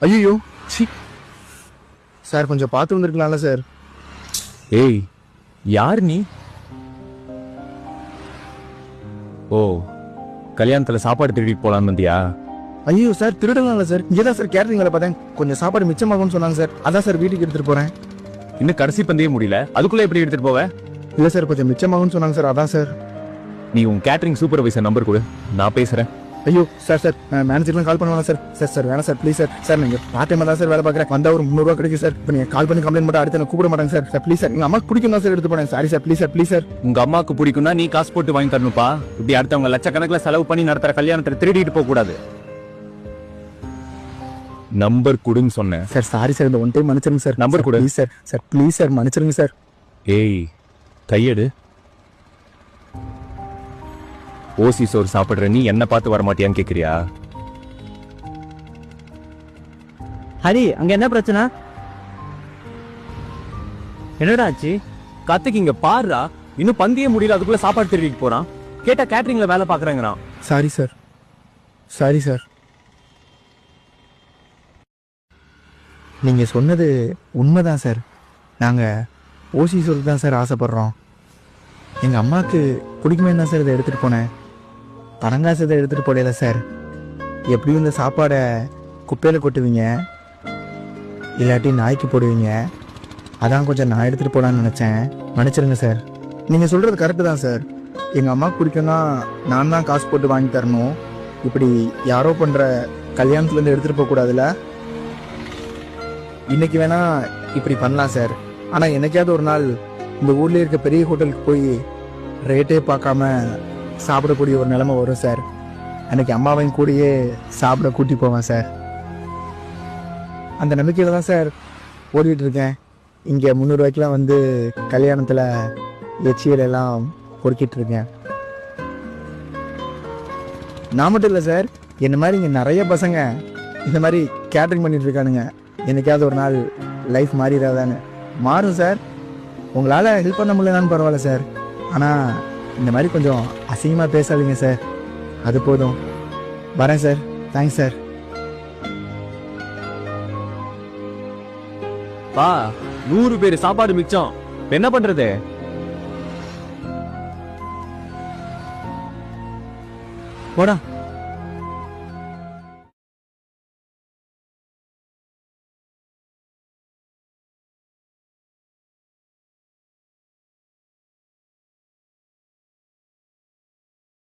ஐயோ C sir, கொஞ்சம் பார்த்து வந்திருக்கலாம்ல சார். ஏய், யார் நீ? ஓ, கல்யாணத்துல சாப்பாடு திருடிட்டு போலான்னு வந்தியா? ஐயோ சார், திருடலாம்ல சார். இங்கே தான் சார் கேட்டரிங் வேலை பார்த்தேன். கொஞ்சம் சாப்பாடு மிச்சமாகும்னு சொன்னாங்க சார். அதான் சார் வீட்டுக்கு எடுத்துட்டு போறேன். இன்னும் கடைசி பந்தே முடியல, அதுக்குள்ள எப்படி எடுத்துட்டு போவ? இல்லை சார், கொஞ்சம் மிச்சமாகும்னு சொன்னாங்க சார். அதான் சார். நீ உன் கேட்டரிங் சூப்பர்வைசர் நம்பர் கொடு, நான் பேசுறேன். ஐயோ சார், சார் மேனேஜர்லாம் கால் பண்ணுவாங்க சார். சார் சார் வேணாம் சார், ப்ளீஸ் சார். சார் நீங்கள் பார்ட் டைமாக தான் சார் வேலை பார்க்குறேன். வந்தால் ஒரு 300 ரூபா கிடைக்கும் சார். இப்போ நீங்கள் கால் பண்ணி கம்ப்ளைண்ட் மட்டும் அடுத்து கூப்பிட மாட்டாங்க சார். சார் ப்ளீஸ் சார், எங்கள் அம்மாக்கு பிடிக்கும் தான் சார் எடுத்து போனேன். Sorry sir, please sir, please sir. உங்க அம்மாக்கு பிடிக்கும்னா நீ காசு போட்டு வாங்கி தரணும்ப்பா. இப்படி அடுத்தவங்க லட்சக்கணக்கில் செலவு பண்ணி நடத்துற கல்யாணத்தை திருடிட்டு போக கூடாது. நம்பர் கொடுன்னு சொன்னேன் சார். சாரி சார், இந்த ஒன் டைம் மன்னிச்சிருங்க சார். நம்பர் கொடு. Please sir. Sir please sir, மன்னிச்சிருங்க சார். ஏய், கையெடு. ஓசி சோறு சாப்பிடுற நீ என்ன பார்த்து வர மாட்டியான்னு கேக்குறியா? ஹரி, அங்க என்ன பிரச்சனை? என்னடா ஆச்சு? கத்துக்கு இங்க பாருடா, இன்னும் பந்தியே முடியல, அதுக்குள்ள சாப்பாடு திருடிட்டு போறான். கேட்டா கேட்டரிங்ல வேலை பாக்குறேங்கிறான். Sorry sir, sorry sir. நீங்கள் சொன்னது உண்மைதான் சார். நாங்கள் ஓசி சொல்ல தான் சார் ஆசைப்பட்றோம். எங்கள் அம்மாவுக்கு பிடிக்குமே தான் சார் இதை எடுத்துகிட்டு போனேன். பணங்காசு இதை எடுத்துகிட்டு போடல சார். எப்படியும் இந்த சாப்பாடை குப்பையில் கொட்டுவீங்க, இல்லாட்டி நாய்க்கு போடுவீங்க. அதான் கொஞ்சம் நான் எடுத்துகிட்டு போகலான்னு நினச்சேன். மன்னிச்சிருங்க சார். நீங்கள் சொல்கிறது கரெக்டு தான் சார். எங்கள் அம்மாவுக்கு பிடிக்கும்னா நான் தான் காசு போட்டு வாங்கி தரணும். இப்படி யாரோ பண்ணுற கல்யாணத்துலேருந்து எடுத்துகிட்டு போகக்கூடாதுல்ல. இன்னைக்கு வேணா இப்படி பண்ணலாம் சார். ஆனால் என்னைக்காவது ஒரு நாள் இந்த ஊர்லேயே இருக்க பெரிய ஹோட்டலுக்கு போய் ரேட்டே பார்க்காம சாப்பிடக்கூடிய ஒரு நிலைமை வரும் சார். அன்னைக்கு அம்மாவையும் கூடயே சாப்பிட கூட்டி போவேன் சார். அந்த நம்பிக்கையில் தான் சார் ஓடிட்டு இருக்கேன். இங்கே 300 ரூபாய்க்குலாம் வந்து கல்யாணத்தில் எச்சியலெல்லாம் பொறுக்கிட்டு இருக்கேன். நான் மட்டும் இல்லை சார், என்ன மாதிரி இங்கே நிறைய பசங்க இந்த மாதிரி கேட்டரிங் பண்ணிட்டு இருக்கானுங்க. என்னைக்காவது ஒரு நாள் லைஃப் மாறிடாதான்னு. மாறும் சார். உங்களால் ஹெல்ப் பண்ண முடியலனாலும் பரவாயில்ல சார். ஆனால் இந்த மாதிரி கொஞ்சம் அசிங்கமாக பேசாதீங்க சார். அது போதும். வரேன் சார். Thanks sir. பா, 100 பேர் சாப்பாடு மிச்சம். என்ன பண்றது? போடா.